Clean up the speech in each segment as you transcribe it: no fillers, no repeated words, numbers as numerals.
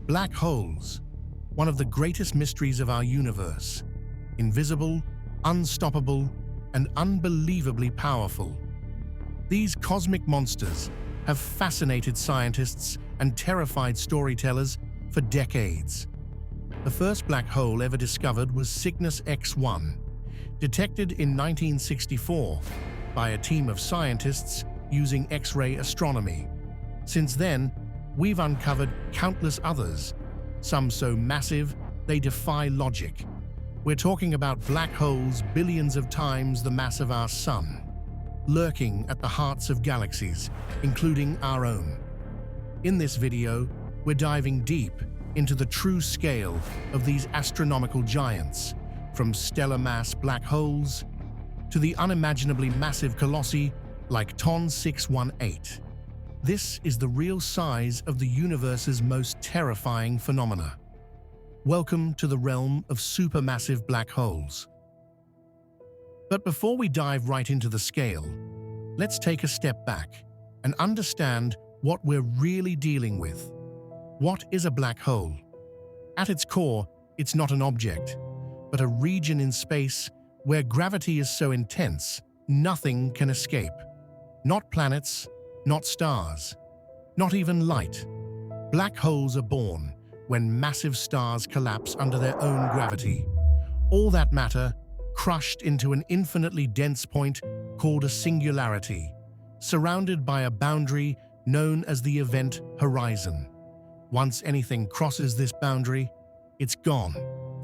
Black holes, one of the greatest mysteries of our universe. Invisible, unstoppable, and unbelievably powerful. These cosmic monsters have fascinated scientists and terrified storytellers for decades. The first black hole ever discovered was Cygnus X1, detected in 1964 by a team of scientists using X-ray astronomy. Since then, we've uncovered countless others, some so massive they defy logic. We're talking about black holes billions of times the mass of our Sun, lurking at the hearts of galaxies, including our own. In this video, we're diving deep into the true scale of these astronomical giants, from stellar mass black holes to the unimaginably massive colossi like TON 618. This is the real size of the universe's most terrifying phenomena. Welcome to the realm of supermassive black holes. But before we dive right into the scale, let's take a step back and understand what we're really dealing with. What is a black hole? At its core, it's not an object, but a region in space where gravity is so intense, nothing can escape. Not planets, not stars, not even light. Black holes are born when massive stars collapse under their own gravity. All that matter crushed into an infinitely dense point called a singularity, surrounded by a boundary known as the event horizon. Once anything crosses this boundary, it's gone,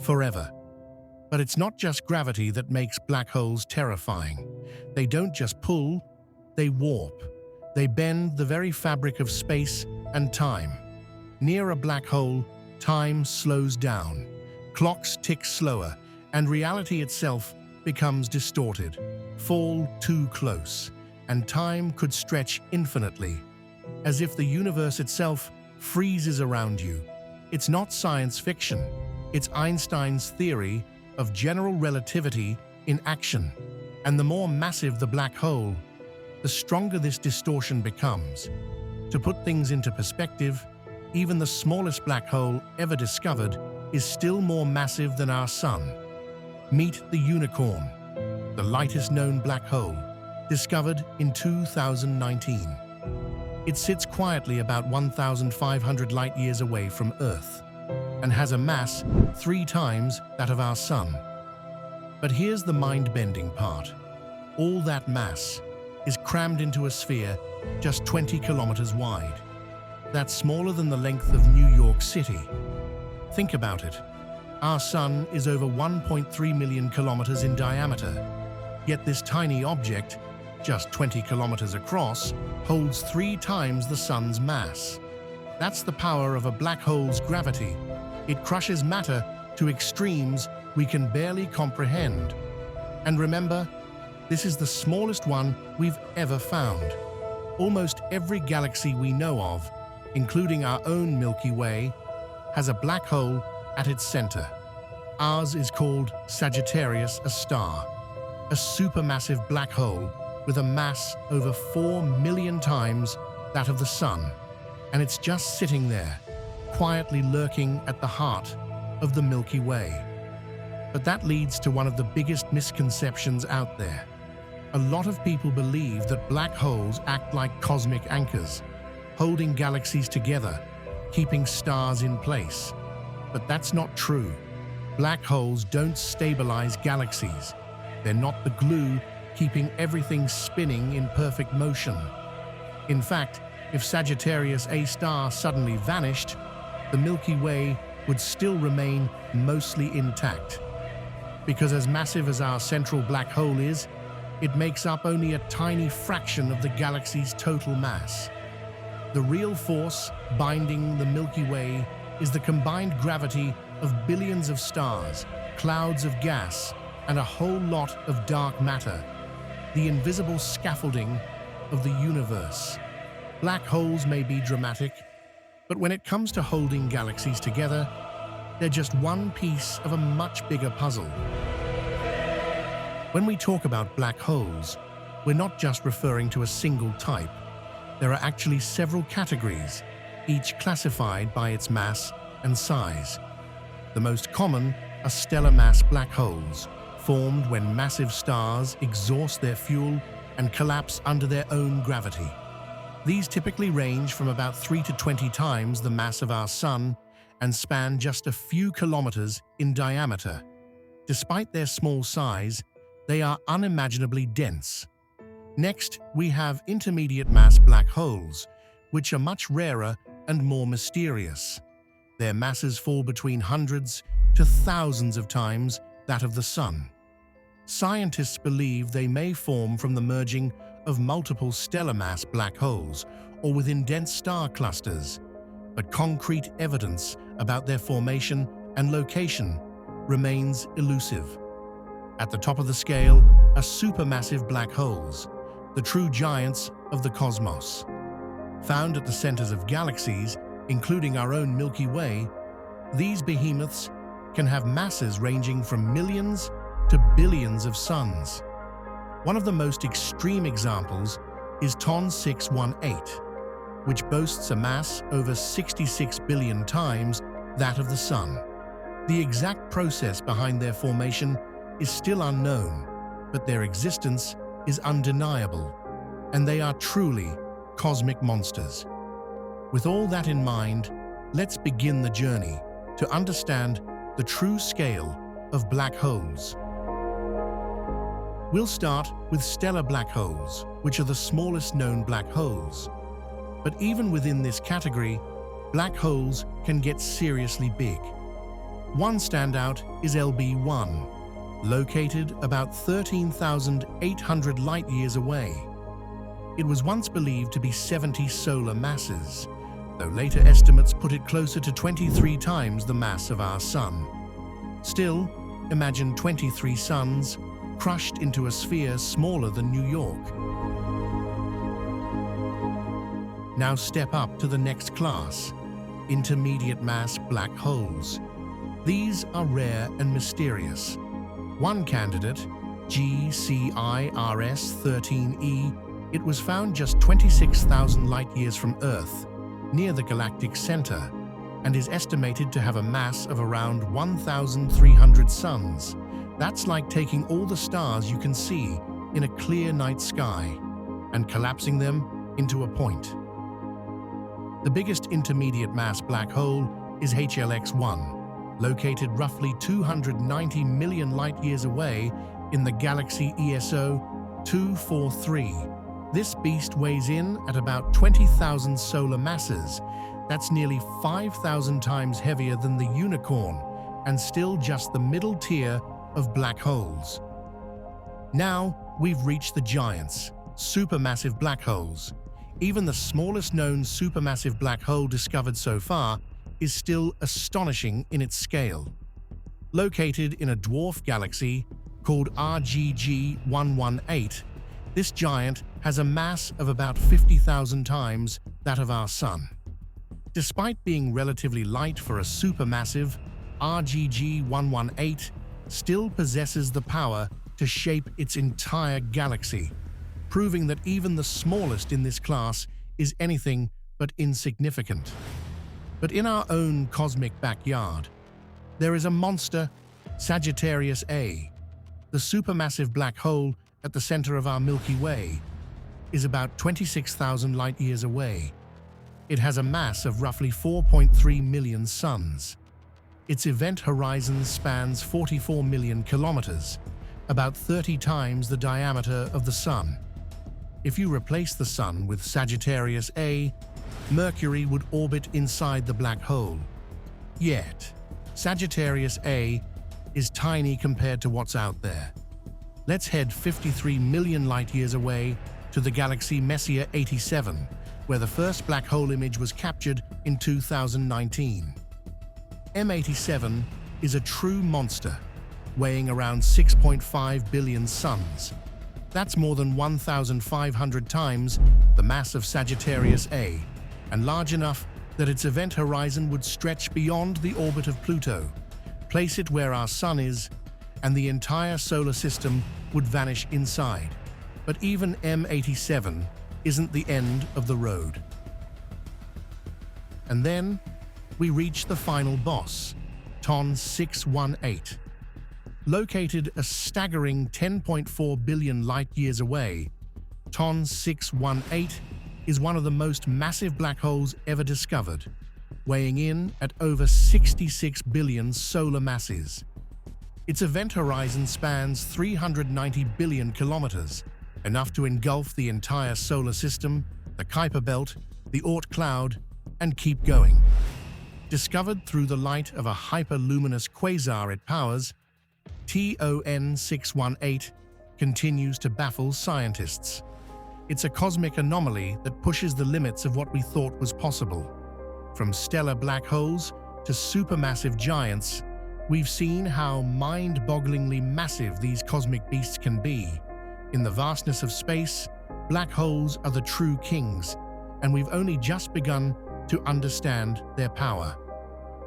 forever. But it's not just gravity that makes black holes terrifying. They don't just pull, they warp. They bend the very fabric of space and time. Near a black hole, time slows down, clocks tick slower, and reality itself becomes distorted. Fall too close, and time could stretch infinitely, as if the universe itself freezes around you. It's not science fiction. It's Einstein's theory of general relativity in action. And the more massive the black hole, the stronger this distortion becomes. To put things into perspective, even the smallest black hole ever discovered is still more massive than our Sun. Meet the Unicorn, the lightest known black hole, discovered in 2019. It sits quietly about 1,500 light-years away from Earth and has a mass 3 times that of our Sun. But here's the mind-bending part. All that mass is crammed into a sphere just 20 kilometers wide. That's smaller than the length of New York City. Think about it. Our Sun is over 1.3 million kilometers in diameter, yet this tiny object, just 20 kilometers across, holds 3 times the Sun's mass. That's the power of a black hole's gravity. It crushes matter to extremes we can barely comprehend. And remember, this is the smallest one we've ever found. Almost every galaxy we know of, including our own Milky Way, has a black hole at its center. Ours is called Sagittarius A, a supermassive black hole with a mass over 4 million times that of the Sun. And it's just sitting there, quietly lurking at the heart of the Milky Way. But that leads to one of the biggest misconceptions out there. A lot of people believe that black holes act like cosmic anchors, holding galaxies together, keeping stars in place. But that's not true. Black holes don't stabilize galaxies. They're not the glue keeping everything spinning in perfect motion. In fact, if Sagittarius A star suddenly vanished, the Milky Way would still remain mostly intact. Because as massive as our central black hole is, it makes up only a tiny fraction of the galaxy's total mass. The real force binding the Milky Way is the combined gravity of billions of stars, clouds of gas, and a whole lot of dark matter, the invisible scaffolding of the universe. Black holes may be dramatic, but when it comes to holding galaxies together, they're just one piece of a much bigger puzzle. When we talk about black holes, we're not just referring to a single type. There are actually several categories, each classified by its mass and size. The most common are stellar mass black holes, formed when massive stars exhaust their fuel and collapse under their own gravity. These typically range from about 3 to 20 times the mass of our Sun and span just a few kilometers in diameter. Despite their small size, they are unimaginably dense. Next, we have intermediate mass black holes, which are much rarer and more mysterious. Their masses fall between hundreds to thousands of times that of the Sun. Scientists believe they may form from the merging of multiple stellar mass black holes or within dense star clusters, but concrete evidence about their formation and location remains elusive. At the top of the scale are supermassive black holes, the true giants of the cosmos. Found at the centers of galaxies, including our own Milky Way, these behemoths can have masses ranging from millions to billions of suns. One of the most extreme examples is TON 618, which boasts a mass over 66 billion times that of the Sun. The exact process behind their formation is still unknown, but their existence is undeniable, and they are truly cosmic monsters. With all that in mind, let's begin the journey to understand the true scale of black holes. We'll start with stellar black holes, which are the smallest known black holes. But even within this category, black holes can get seriously big. One standout is LB1, located about 13,800 light-years away. It was once believed to be 70 solar masses, though later estimates put it closer to 23 times the mass of our Sun. Still, imagine 23 suns crushed into a sphere smaller than New York. Now step up to the next class, intermediate mass black holes. These are rare and mysterious. One candidate, GCIRS-13e, it was found just 26,000 light-years from Earth, near the galactic center, and is estimated to have a mass of around 1,300 suns. That's like taking all the stars you can see in a clear night sky and collapsing them into a point. The biggest intermediate mass black hole is HLX-1, located roughly 290 million light-years away in the galaxy ESO 243. This beast weighs in at about 20,000 solar masses. That's nearly 5,000 times heavier than the unicorn, and still just the middle tier of black holes. Now we've reached the giants, supermassive black holes. Even the smallest known supermassive black hole discovered so far is still astonishing in its scale. Located in a dwarf galaxy called RGG 118, this giant has a mass of about 50,000 times that of our Sun. Despite being relatively light for a supermassive, RGG 118 still possesses the power to shape its entire galaxy, proving that even the smallest in this class is anything but insignificant. But in our own cosmic backyard, there is a monster, Sagittarius A. The supermassive black hole at the center of our Milky Way is about 26,000 light-years away. It has a mass of roughly 4.3 million suns. Its event horizon spans 44 million kilometers, about 30 times the diameter of the Sun. If you replace the Sun with Sagittarius A, Mercury would orbit inside the black hole. Yet, Sagittarius A is tiny compared to what's out there. Let's head 53 million light-years away to the galaxy Messier 87, where the first black hole image was captured in 2019. M87 is a true monster, weighing around 6.5 billion suns. That's more than 1,500 times the mass of Sagittarius A, and large enough that its event horizon would stretch beyond the orbit of Pluto. Place it where our Sun is, and the entire solar system would vanish inside. But even M87 isn't the end of the road. And then we reach the final boss, TON 618. Located a staggering 10.4 billion light-years away, TON 618 is one of the most massive black holes ever discovered, weighing in at over 66 billion solar masses. Its event horizon spans 390 billion kilometers, enough to engulf the entire solar system, the Kuiper belt, the Oort cloud, and keep going. Discovered through the light of a hyperluminous quasar it powers, TON 618 continues to baffle scientists. It's a cosmic anomaly that pushes the limits of what we thought was possible. From stellar black holes to supermassive giants, we've seen how mind-bogglingly massive these cosmic beasts can be. In the vastness of space, black holes are the true kings, and we've only just begun to understand their power.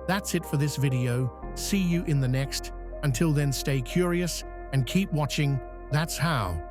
That's it for this video. See you in the next. Until then, stay curious and keep watching. That's how.